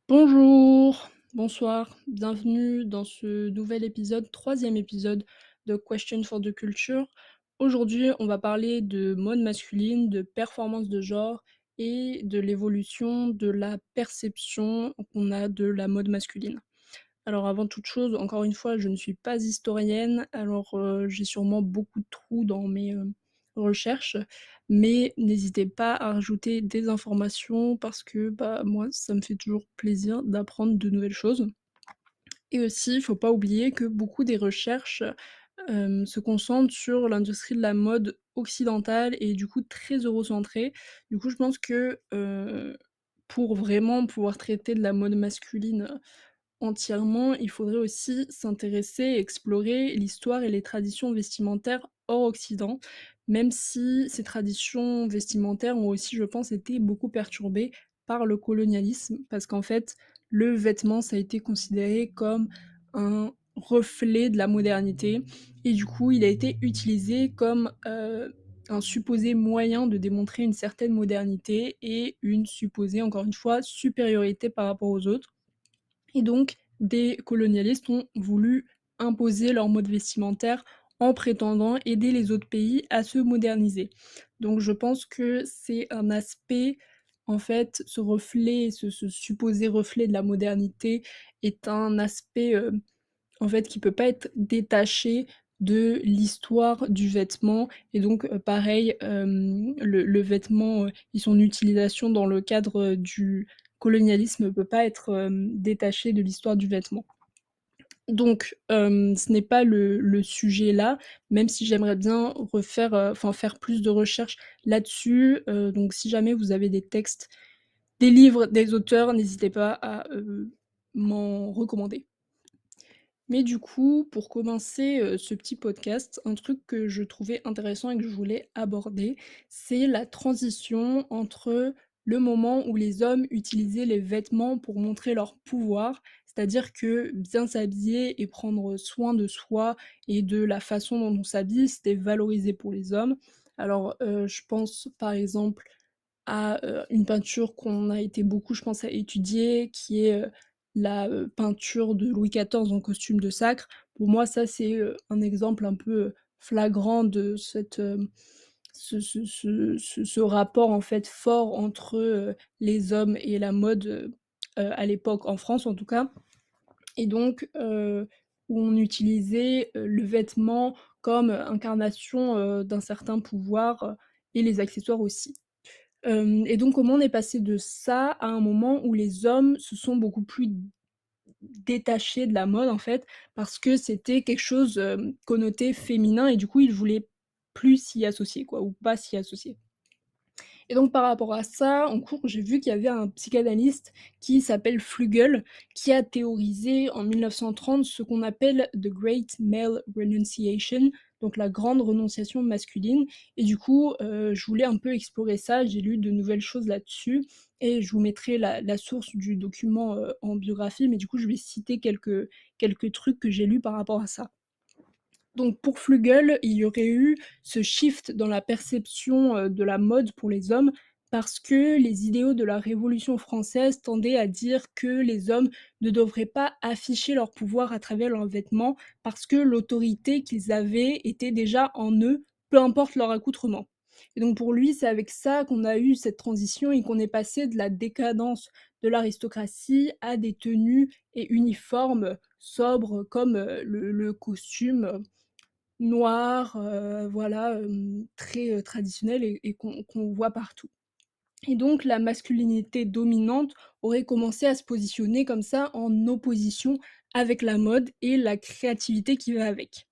Bonjour, bonsoir, bienvenue dans ce nouvel épisode, troisième épisode de Question for the Culture. Aujourd'hui, on va parler de mode masculine, de performance de genre et de l'évolution de la perception qu'on a de la mode masculine. Alors avant toute chose, encore une fois, je ne suis pas historienne, alors, j'ai sûrement beaucoup de trous dans mes, recherches, mais n'hésitez pas à rajouter des informations parce que, bah, moi, ça me fait toujours plaisir d'apprendre de nouvelles choses et aussi, il faut pas oublier que beaucoup des recherches, se concentrent sur l'industrie de la mode occidentale et du coup très eurocentrée. Du coup, je pense que, pour vraiment pouvoir traiter de la mode masculine entièrement, il faudrait aussi s'intéresser et explorer l'histoire et les traditions vestimentaires hors Occident, même si ces traditions vestimentaires ont aussi, je pense, été beaucoup perturbées par le colonialisme. Parce qu'en fait, le vêtement, ça a été considéré comme un reflet de la modernité et du coup, il a été utilisé comme, un supposé moyen de démontrer une certaine modernité et une supposée, encore une fois, supériorité par rapport aux autres. Et donc, des colonialistes ont voulu imposer leur mode vestimentaire en prétendant aider les autres pays à se moderniser. Donc je pense que c'est un aspect, en fait, ce reflet, ce supposé reflet de la modernité est un aspect, en fait, qui peut pas être détaché de l'histoire du vêtement et donc pareil, le vêtement, et son utilisation dans le cadre, du colonialisme peut pas être, détaché de l'histoire du vêtement. Donc ce n'est pas le sujet là, même si j'aimerais bien refaire, enfin faire plus de recherches là-dessus, donc si jamais vous avez des textes, des livres, des auteurs, n'hésitez pas à, m'en recommander. Mais du coup, pour commencer, ce petit podcast, un truc que je trouvais intéressant et que je voulais aborder, c'est la transition entre le moment où les hommes utilisaient les vêtements pour montrer leur pouvoir, c'est-à-dire que bien s'habiller et prendre soin de soi et de la façon dont on s'habille, c'était valorisé pour les hommes. Alors, je pense par exemple à, une peinture qu'on a été beaucoup, je pense, à étudier, qui est, la, peinture de Louis XIV en costume de sacre. Pour moi, ça, c'est, un exemple un peu, flagrant de cette, ce rapport, en fait, fort entre, les hommes et la mode, à l'époque, en France, en tout cas et donc où on utilisait, le vêtement comme, incarnation, d'un certain pouvoir, et les accessoires aussi. Et donc comment on est passé de ça à un moment où les hommes se sont beaucoup plus détachés de la mode, en fait, parce que c'était quelque chose, connoté féminin et du coup, ils voulaient plus s'y associer quoi, ou pas s'y associer. Et donc par rapport à ça, en cours, j'ai vu qu'il y avait un psychanalyste qui s'appelle Flügel, qui a théorisé en 1930 ce qu'on appelle the Great Male Renunciation, donc la grande renonciation masculine. Et du coup, je voulais un peu explorer ça, j'ai lu de nouvelles choses là-dessus, et je vous mettrai la source du document en biographie, mais du coup, je vais citer quelques trucs que j'ai lus par rapport à ça. Donc pour Flügel, il y aurait eu ce shift dans la perception, de la mode pour les hommes, parce que les idéaux de la Révolution française tendaient à dire que les hommes ne devraient pas afficher leur pouvoir à travers leurs vêtements, parce que l'autorité qu'ils avaient était déjà en eux, peu importe leur accoutrement. Et donc pour lui, c'est avec ça qu'on a eu cette transition et qu'on est passé de la décadence de l'aristocratie à des tenues et uniformes sobres comme, le costume, noir, voilà, très, traditionnel et qu'on voit partout. Et donc la masculinité dominante aurait commencé à se positionner comme ça en opposition avec la mode et la créativité qui va avec.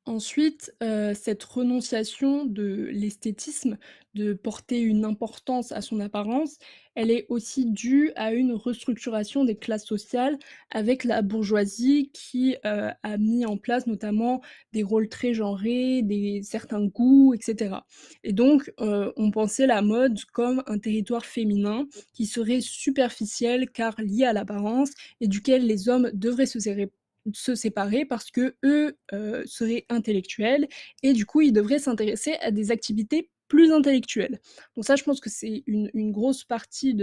Ensuite, cette renonciation de l'esthétisme, de porter une importance à son apparence, elle est aussi due à une restructuration des classes sociales avec la bourgeoisie qui, a mis en place notamment des rôles très genrés, des certains goûts et cetera. Et donc, on pensait la mode comme un territoire féminin qui serait superficiel car lié à l'apparence et duquel les hommes devraient se séparer parce qu'eux, seraient intellectuels et du coup, ils devraient s'intéresser à des activités plus intellectuelles. Donc ça, je pense que c'est une grosse partie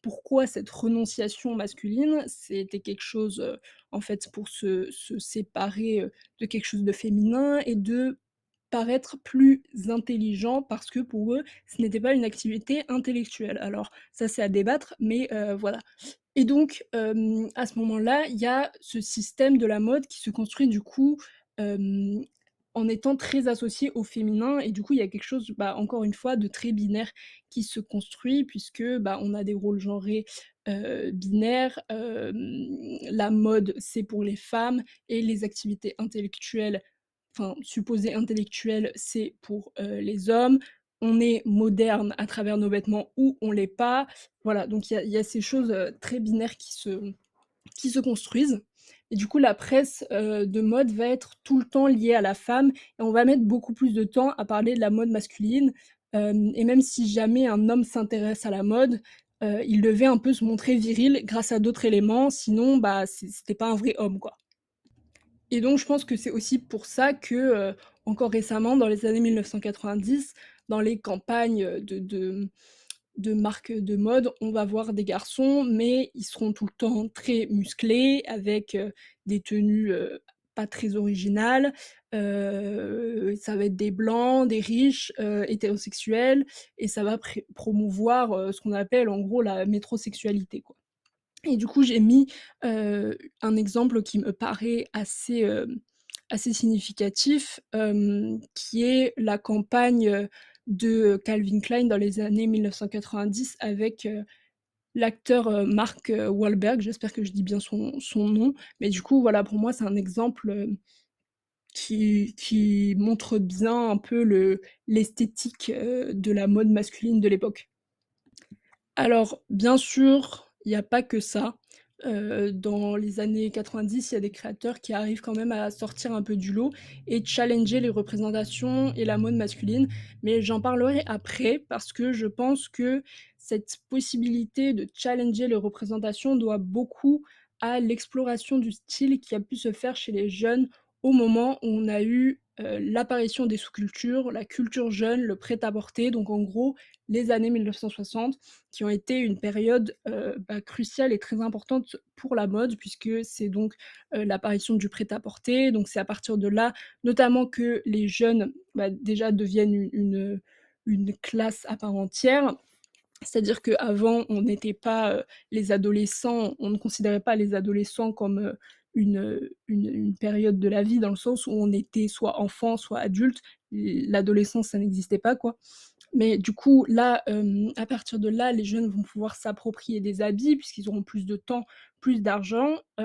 pourquoi cette renonciation masculine? C'était quelque chose, en fait, pour se séparer, de quelque chose de féminin et de paraître plus intelligent parce que pour eux, ce n'était pas une activité intellectuelle. Alors ça, c'est à débattre, mais voilà. Et donc, à ce moment-là, il y a ce système de la mode qui se construit du coup, hem, en étant très associé au féminin et du coup, il y a quelque chose, bah, encore une fois, de très binaire qui se construit puisque, bah, on a des rôles genrés, binaires, la mode, c'est pour les femmes et les activités intellectuelles, enfin supposées intellectuelles, c'est pour, les hommes. On est moderne à travers nos vêtements ou on l'est pas. Voilà, donc il y a ces choses, très binaires qui se construisent et du coup la presse, de mode va être tout le temps liée à la femme et on va mettre beaucoup plus de temps à parler de la mode masculine, et même si jamais un homme s'intéresse à la mode, il devait un peu se montrer viril grâce à d'autres éléments, sinon, bah, c'était pas un vrai homme, quoi. Et donc je pense que c'est aussi pour ça que, encore récemment, dans les années 1990, dans les campagnes, de marques de mode, on va voir des garçons, mais ils seront tout le temps très musclés avec, des tenues, pas très originales. Ça va être des blancs, des riches, hétérosexuels et ça va promouvoir, ce qu'on appelle en gros la métrosexualité, quoi. Et du coup, j'ai mis, un exemple qui me paraît assez significatif, qui est la campagne, de Calvin Klein dans les années 1990 avec, l'acteur, Mark, Wahlberg. J'espère que je dis bien son nom. Mais du coup, voilà, pour moi, c'est un exemple, qui montre bien un peu l'esthétique, de la mode masculine de l'époque. Alors, bien sûr, il y a pas que ça. Dans les années 90, il y a des créateurs qui arrivent quand même à sortir un peu du lot et challenger les représentations et la mode masculine, mais j'en parlerai après parce que je pense que cette possibilité de challenger les représentations doit beaucoup à l'exploration du style qui a pu se faire chez les jeunes au moment où on a eu, l'apparition des sous-cultures, la culture jeune, le prêt-à-porter, donc en gros les années 1960 qui ont été une période, bah, cruciale et très importante pour la mode puisque c'est donc, l'apparition du prêt-à-porter. Donc c'est à partir de là, notamment que les jeunes, bah, déjà deviennent une classe à part entière. C'est-à-dire qu'avant, on n'était pas, les adolescents, on ne considérait pas les adolescents comme, une période de la vie dans le sens où on était soit enfant, soit adulte. L'adolescence, ça n'existait pas, quoi. Mais du coup, là, à partir de là, les jeunes vont pouvoir s'approprier des habits puisqu'ils auront plus de temps, plus d'argent, et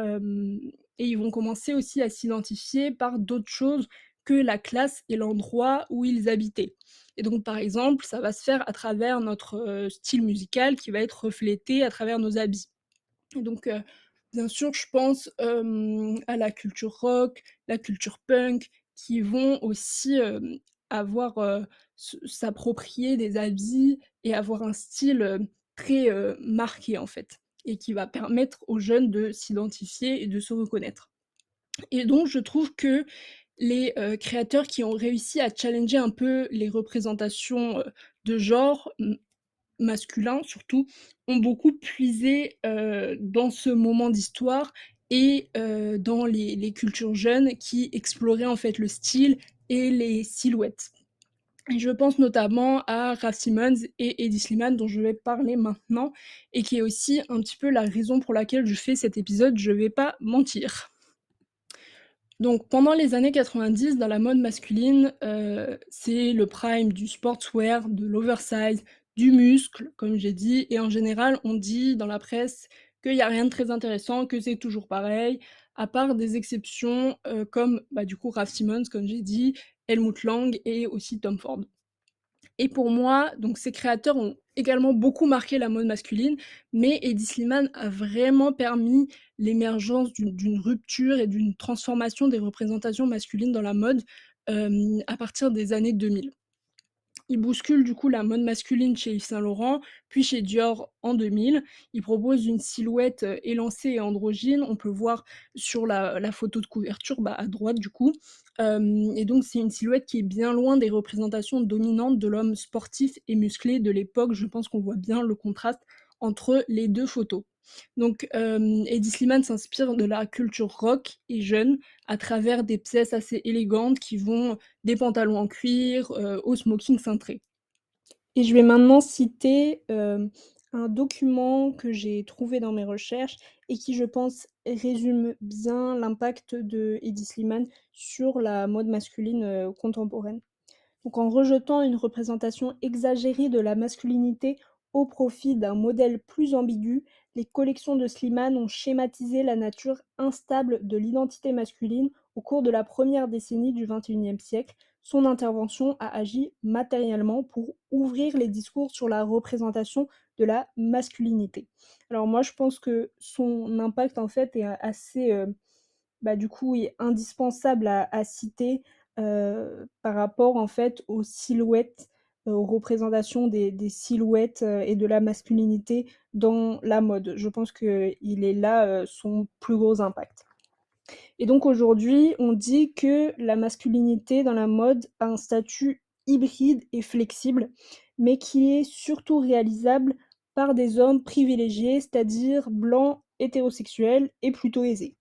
ils vont commencer aussi à s'identifier par d'autres choses que la classe et l'endroit où ils habitaient. Et donc, par exemple, ça va se faire à travers notre, style musical qui va être reflété à travers nos habits. Et donc, bien sûr, je pense, à la culture rock, la culture punk, qui vont aussi, avoir, s'approprier des habits et avoir un style, très, marqué, en fait et qui va permettre aux jeunes de s'identifier et de se reconnaître. Et donc je trouve que les, créateurs qui ont réussi à challenger un peu les représentations, de genre, masculins surtout, ont beaucoup puisé, dans ce moment d'histoire et dans les cultures jeunes qui exploraient en fait le style et les silhouettes. Et je pense notamment à Raf Simons et Eddie Slimane dont je vais parler maintenant et qui est aussi un petit peu la raison pour laquelle je fais cet épisode, je vais pas mentir. Donc pendant les années 90, dans la mode masculine, c'est le prime du sportswear, de l'oversize, du muscle, comme j'ai dit et en général, on dit dans la presse qu'il y a rien de très intéressant, que c'est toujours pareil, à part des exceptions, comme, bah, du coup, Raf Simons, comme j'ai dit, Helmut Lang et aussi Tom Ford. Et pour moi, donc ces créateurs ont également beaucoup marqué la mode masculine, mais Hedi Slimane a vraiment permis l'émergence d'une rupture et d'une transformation des représentations masculines dans la mode, à partir des années 2000. Il bouscule du coup la mode masculine chez Yves Saint Laurent, puis chez Dior en 2000. Il propose une silhouette, élancée et androgyne. On peut voir sur la photo de couverture, bah, à droite du coup. Et donc c'est une silhouette qui est bien loin des représentations dominantes de l'homme sportif et musclé de l'époque. Je pense qu'on voit bien le contraste entre les 2 photos. Donc Hedi Slimane s'inspire de la culture rock et jeune à travers des pièces assez élégantes qui vont des pantalons en cuir, au smoking cintré. Et je vais maintenant citer, un document que j'ai trouvé dans mes recherches et qui, je pense, résume bien l'impact de Hedi Slimane sur la mode masculine, contemporaine. Donc en rejetant une représentation exagérée de la masculinité au profit d'un modèle plus ambigu, les collections de Slimane ont schématisé la nature instable de l'identité masculine au cours de la première décennie du XXIe siècle. Son intervention a agi matériellement pour ouvrir les discours sur la représentation de la masculinité. Alors moi, je pense que son impact, en fait, est assez, bah, du coup, est indispensable à citer, par rapport, en fait, aux silhouettes, aux représentations des silhouettes, et de la masculinité dans la mode. Je pense qu'il est là, son plus gros impact. Et donc aujourd'hui, on dit que la masculinité dans la mode a un statut hybride et flexible, mais qui est surtout réalisable par des hommes privilégiés, c'est-à-dire blancs, hétérosexuels et plutôt aisés.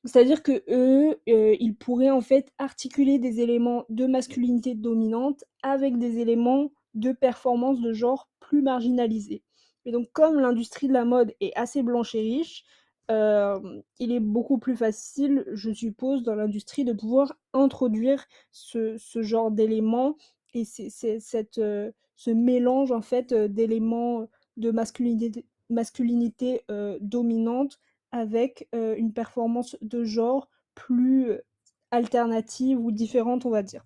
C'est-à-dire qu'eux, ils pourraient en fait articuler des éléments de masculinité dominante avec des éléments de performance de genre plus marginalisés. Et donc comme l'industrie de la mode est assez blanche et riche, il est beaucoup plus facile, je suppose, dans l'industrie de pouvoir introduire ce genre d'éléments et ce mélange en fait, d'éléments de masculinité, dominante avec, une performance de genre plus, alternative ou différente, on va dire.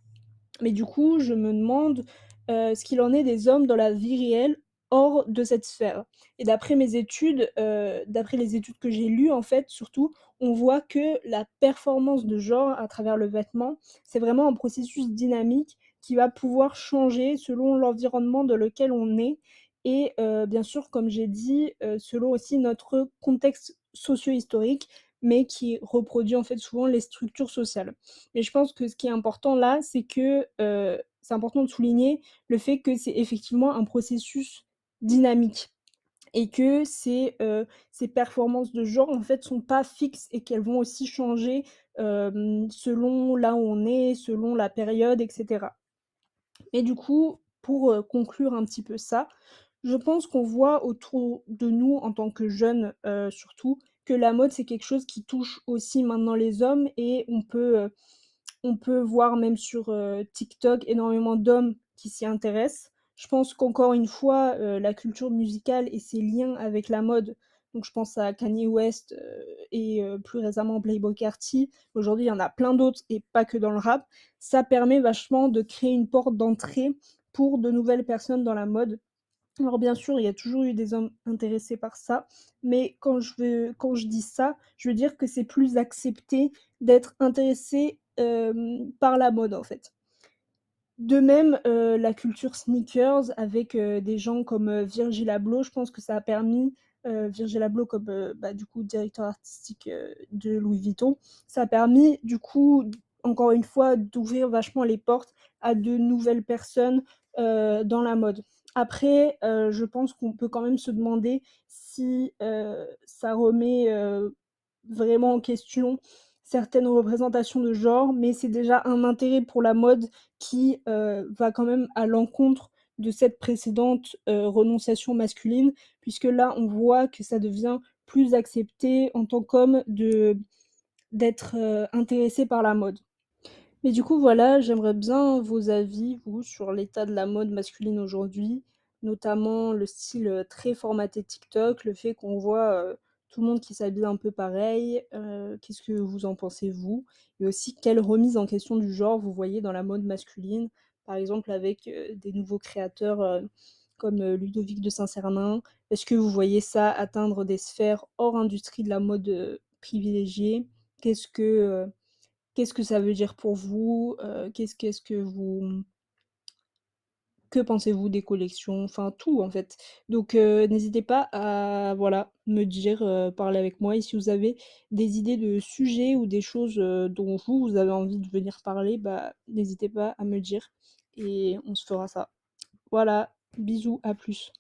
Mais du coup, je me demande, ce qu'il en est des hommes dans la vie réelle, hors de cette sphère. Et d'après les études que j'ai lues, en fait, surtout, on voit que la performance de genre à travers le vêtement, c'est vraiment un processus dynamique qui va pouvoir changer selon l'environnement dans lequel on est et bien sûr, comme j'ai dit, selon aussi notre contexte socio-historique, mais qui reproduit, en fait, souvent les structures sociales. Mais je pense que ce qui est important là, c'est que, c'est important de souligner le fait que c'est effectivement un processus dynamique et que ces performances de genre, en fait, sont pas fixes et qu'elles vont aussi changer, selon là où on est, selon la période et cetera. Et du coup, pour, conclure un petit peu ça, je pense qu'on voit autour de nous, en tant que jeunes, surtout, que la mode, c'est quelque chose qui touche aussi maintenant les hommes et on peut voir même sur, TikTok énormément d'hommes qui s'y intéressent. Je pense qu'encore une fois, la culture musicale et ses liens avec la mode, donc je pense à Kanye West, et plus récemment Playboi Carti. Aujourd'hui, il y en a plein d'autres et pas que dans le rap. Ça permet vachement de créer une porte d'entrée pour de nouvelles personnes dans la mode. Alors bien sûr, il y a toujours eu des hommes intéressés par ça, mais quand je dis ça, je veux dire que c'est plus accepté d'être intéressé, par la mode, en fait. De même, la culture sneakers avec, des gens comme, Virgil Abloh, je pense que ça a permis, Virgil Abloh comme, bah, du coup directeur artistique, de Louis Vuitton, ça a permis du coup, encore une fois, d'ouvrir vachement les portes à de nouvelles personnes, dans la mode. Après, je pense qu'on peut quand même se demander si, ça remet, vraiment en question certaines représentations de genre, mais c'est déjà un intérêt pour la mode qui, va quand même à l'encontre de cette précédente, renonciation masculine, puisque là, on voit que ça devient plus accepté en tant qu'homme d'être, intéressé par la mode. Mais du coup, voilà, j'aimerais bien vos avis, vous, sur l'état de la mode masculine aujourd'hui, notamment le style, très formaté TikTok, le fait qu'on voit, tout le monde qui s'habille un peu pareil, qu'est-ce que vous en pensez, vous? Et aussi, quelle remise en question du genre vous voyez dans la mode masculine? Par exemple avec, des nouveaux créateurs, comme, Ludovic de Saint-Cernin. Est-ce que vous voyez ça atteindre des sphères hors industrie de la mode, privilégiée? Qu'est-ce que, qu'est-ce que ça veut dire pour vous? Qu'est-ce que vous que pensez-vous des collections? Enfin tout en fait. Donc n'hésitez pas à voilà, me dire, parler avec moi et si vous avez des idées de sujets ou des choses, dont vous avez envie de venir parler, bah, n'hésitez pas à me dire et on se fera ça. Voilà, bisous, à plus.